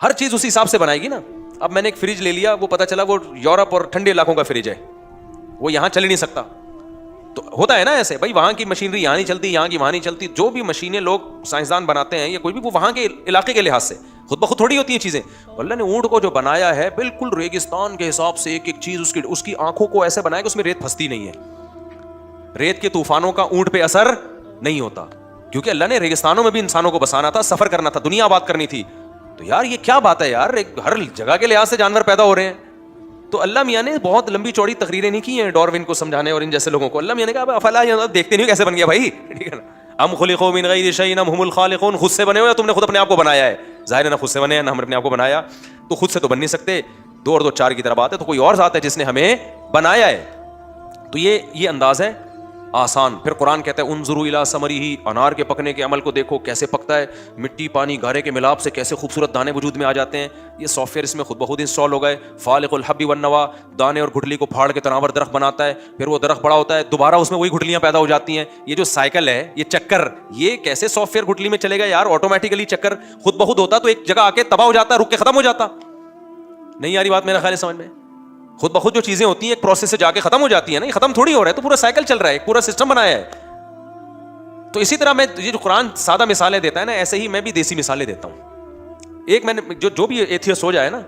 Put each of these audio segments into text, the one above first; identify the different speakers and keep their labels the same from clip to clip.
Speaker 1: ہر چیز اسی حساب سے بنائے گی نا. اب میں نے ایک فریج لے لیا, وہ پتا چلا وہ یورپ اور ٹھنڈے علاقوں کا فریج ہے, وہ یہاں چل ہی نہیں سکتا. تو ہوتا ہے نا ایسے, بھائی وہاں کی مشینری یہاں نہیں چلتی, یہاں کی وہاں نہیں چلتی. جو بھی مشینیں لوگ سائنسدان بناتے ہیں یا کوئی بھی, وہ وہاں کے علاقے کے لحاظ سے خود بخود تھوڑی ہوتی ہیں چیزیں. اللہ نے اونٹ کو جو بنایا ہے بالکل ریگستان کے حساب سے, ایک ایک چیز اس کی آنکھوں کو ایسے بنایا کہ اس میں ریت پھنستی نہیں ہے, ریت کے طوفانوں کا اونٹ پہ اثر نہیں ہوتا, کیونکہ اللہ نے ریگستانوں میں بھی انسانوں کو بسانا تھا, سفر کرنا تھا, دنیا آباد کرنی تھی. تو یار یہ کیا بات ہے یار, ہر جگہ کے لحاظ سے جانور پیدا ہو رہے ہیں. تو اللہ میاں نے بہت لمبی چوڑی تقریریں نہیں کی ہیں ڈاروین کو سمجھانے اور ان جیسے لوگوں کو. اللہ میاں نے کہا افلا دیکھتے نہیں کیسے بن گیا بھائی, ٹھیک ہے نا. ام خلقوا من غیر شیء ام هم الخالقون, خود سے بنے ہوئے, تم نے خود اپنے آپ کو بنایا ہے. ظاہر ہے نا خود سے بنے ہیں نا ہم نے اپنے آپ کو بنایا, تو خود سے تو بن نہیں سکتے. 2 اور 2 4 کی طرح بات ہے, تو کوئی اور ذات ہے جس نے ہمیں بنایا ہے. تو یہ انداز ہے آسان. پھر قرآن کہتا ہے انظروا الی ثمرہ, انار کے پکنے کے عمل کو دیکھو کیسے پکتا ہے, مٹی پانی گارے کے ملاپ سے کیسے خوبصورت دانے وجود میں آ جاتے ہیں. یہ سافٹ ویئر اس میں خود بخود انسٹال ہو گئے. فالق الحب والنوى, دانے اور گٹھلی کو پھاڑ کے تناور درخت بناتا ہے, پھر وہ درخت بڑا ہوتا ہے, دوبارہ اس میں وہی گٹھلیاں پیدا ہو جاتی ہیں. یہ جو سائیکل ہے, یہ چکر, یہ کیسے سافٹ ویئر گٹھلی میں چلے گا یار, آٹومیٹیکلی چکر خود بخود ہوتا تو ایک جگہ آ کے تباہ ہو جاتا, رک کے ختم ہو جاتا. نہیں آ رہی بات میرا خیال ہے سمجھ میں؟ خود بخود جو چیزیں ہوتی ہیں ایک پروسیس سے جا کے ختم ہو جاتی ہیں نا, یہ ختم تھوڑی ہو رہا ہے, تو پورا سائیکل چل رہا ہے, ایک پورا سسٹم بنایا ہے. تو اسی طرح میں یہ جو قرآن سادہ مثالیں دیتا ہے نا, ایسے ہی میں بھی دیسی مثالیں دیتا ہوں. ایک میں نے جو بھی ایتھیسٹ ہو جائے نا,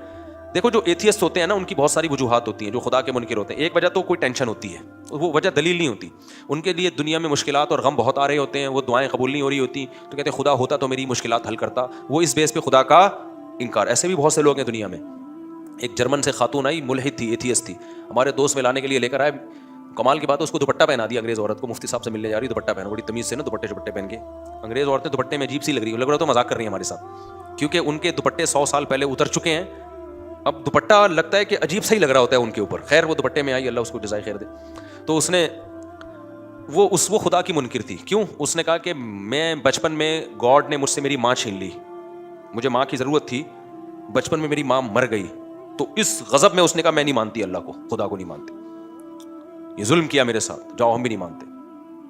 Speaker 1: دیکھو جو ایتھیسٹ ہوتے ہیں نا ان کی بہت ساری وجوہات ہوتی ہیں, جو خدا کے منکر ہوتے ہیں. ایک وجہ تو کوئی ٹینشن ہوتی ہے, وہ وجہ دلیل نہیں ہوتی. ان کے لیے دنیا میں مشکلات اور غم بہت آ رہے ہوتے ہیں, وہ دعائیں قبول نہیں ہو رہی ہوتی, تو کہتے ہیں خدا ہوتا تو میری مشکلات حل کرتا. وہ اس بیس پہ خدا کا انکار. ایسے بھی بہت سے لوگ ہیں دنیا میں. ایک جرمن سے خاتون آئی, ملحد تھی, ایتھیسٹ تھی, ہمارے دوست میں لانے کے لیے لے کر آئے. کمال کی بات ہے, اس کو دوپٹہ پہنا دیا انگریز عورت کو, مفتی صاحب سے ملنے جا رہی, دوپٹہ پہنا, بڑی تمیز سے نا دوپٹے پہن کے. انگریز عورتیں دوپٹے میں عجیب سی لگ رہا تو مذاق کر رہی ہیں ہمارے ساتھ, کیونکہ ان کے دوپٹے 100 سال پہلے اتر چکے ہیں. اب دوپٹہ لگتا ہے کہ عجیب سا ہی لگ رہا ہوتا ہے ان کے اوپر. خیر وہ دوپٹے میں آئی, اللہ اس کو جزائے خیر دے. تو اس نے وہ خدا کی منکر تھی. کیوں؟ اس نے کہا کہ میں بچپن میں گاڈ نے مجھ سے میری ماں چھین لی, مجھے ماں کی ضرورت تھی, بچپن میں میری ماں مر گئی, تو اس غضب میں اس نے کہا میں نہیں مانتی اللہ کو, خدا کو نہیں مانتی, یہ ظلم کیا میرے ساتھ, جاؤ ہم بھی نہیں مانتے.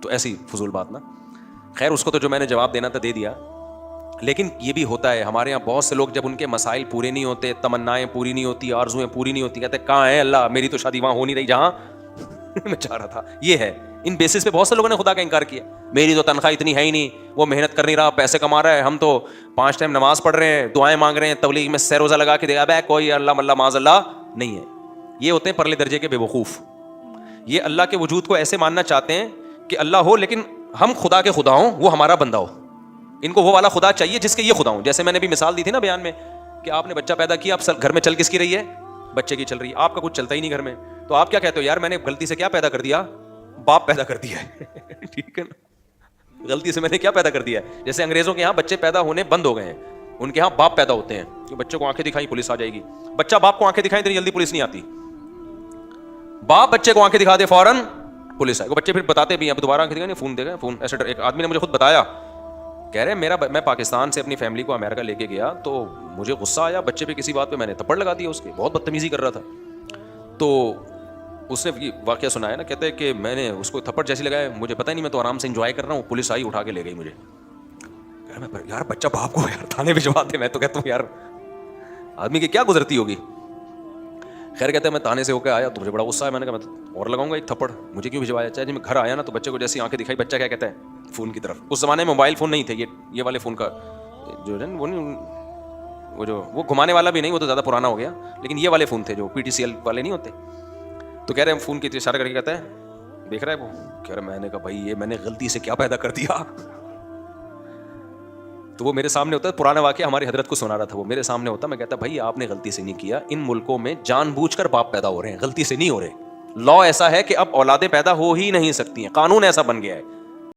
Speaker 1: تو ایسی فضول بات نا. خیر اس کو تو جو میں نے جواب دینا تھا دے دیا. لیکن یہ بھی ہوتا ہے ہمارے یہاں, بہت سے لوگ جب ان کے مسائل پورے نہیں ہوتے, تمنائیں پوری نہیں ہوتی, آرزویں پوری نہیں ہوتی, کہتے ہیں کہاں ہے اللہ, میری تو شادی وہاں ہو نہیں رہی جہاں میں چاہ رہا تھا. یہ ہے, ان بیسس پہ بہت سے لوگوں نے خدا کا انکار کیا. میری تو تنخواہ اتنی ہے ہی نہیں, وہ محنت کر نہیں رہا, پیسے کما رہا ہے, ہم تو 5 ٹائم نماز پڑھ رہے ہیں, دعائیں مانگ رہے ہیں, تبلیغ میں سہ روزہ لگا کے دے, اب کوئی اللہ ملا معاذ اللہ نہیں ہے. یہ ہوتے ہیں پرلے درجے کے بے وقوف. یہ اللہ کے وجود کو ایسے ماننا چاہتے ہیں کہ اللہ ہو لیکن ہم خدا کے خدا ہوں, وہ ہمارا بندہ ہو. ان کو وہ والا خدا چاہیے جس کے یہ خدا ہوں. جیسے میں نے بھی مثال دی تھی نا بیان میں, کہ آپ نے بچہ پیدا کیا, اب گھر میں چل کس کی رہی ہے, بچے کی چل رہی ہے, آپ کا کچھ چلتا ہی نہیں گھر میں. تو آپ کیا کہتے ہو, یار میں نے غلطی سے کیا پیدا کر دیا, باپ پیدا کر دیا ہے. ٹھیک ہے نا, غلطی سے میں نے کیا پیدا کر دیا ہے. جیسے انگریزوں کے یہاں بچے پیدا ہونے بند ہو گئے ہیں, ان کے یہاں باپ پیدا ہوتے ہیں. کہ بچوں کو آنکھیں دکھائیں پولیس آ جائے گی, بچہ باپ کو آنکھیں دکھائیں اتنی جلدی پولیس نہیں آتی, باپ بچے کو آنکھیں دکھا دے فوراً پولیس آئے. بچے پھر بتاتے بھی ہیں, اب دوبارہ آنکھیں دکھائیں, فون دے گا فون. ایسے ایک آدمی نے مجھے خود بتایا, کہہ رہے میں پاکستان سے اپنی فیملی کو امریکہ لے کے گیا, تو مجھے غصہ آیا بچے پہ کسی بات پہ, میں نے تھپڑ لگا دیا اس کے, بہت بدتمیزی کر رہا تھا. تو اس نے یہ واقعہ سنایا نا, کہتے ہیں کہ میں نے اس کو تھپڑ جیسی لگایا, مجھے پتہ ہی نہیں, میں تو آرام سے انجوائے کر رہا ہوں, پولیس آئی اٹھا کے لے گئی مجھے. یار بچہ باپ کو یار تھانے بھجواتے, میں تو کہتا ہوں یار آدمی کی کیا گزرتی ہوگی. خیر کہتے ہیں میں تانے سے ہو کے آیا تو مجھے بڑا غصہ ہے, میں نے کہا میں اور لگاؤں گا ایک تھپڑ, مجھے کیوں بھجوایا. چاہے میں گھر آیا نا تو بچے کو جیسی آنکھیں دکھائی, بچہ کیا کہتا ہے فون کی طرف. اس زمانے میں موبائل فون نہیں تھے, یہ والے فون کا جو ہے وہ گھمانے والا بھی نہیں, وہ تو زیادہ پرانا ہو گیا, لیکن یہ والے فون تھے جو PTCL والے نہیں ہوتے. تو کہہ رہے ہیں فون کی اشارہ کر کے کہتا ہے دیکھ رہا ہے وہ, کہہ رہا میں نے کہا بھائی یہ میں نے غلطی سے کیا پیدا کر دیا. تو وہ میرے سامنے ہوتا ہے, پرانا واقعہ ہماری حضرت کو سنا رہا تھا, وہ میرے سامنے ہوتا, میں کہتا بھائی آپ نے غلطی سے نہیں کیا, ان ملکوں میں جان بوجھ کر باپ پیدا ہو رہے ہیں, غلطی سے نہیں ہو رہے. لا ایسا ہے کہ اب اولادیں پیدا ہو ہی نہیں سکتی ہیں, قانون ایسا بن گیا ہے.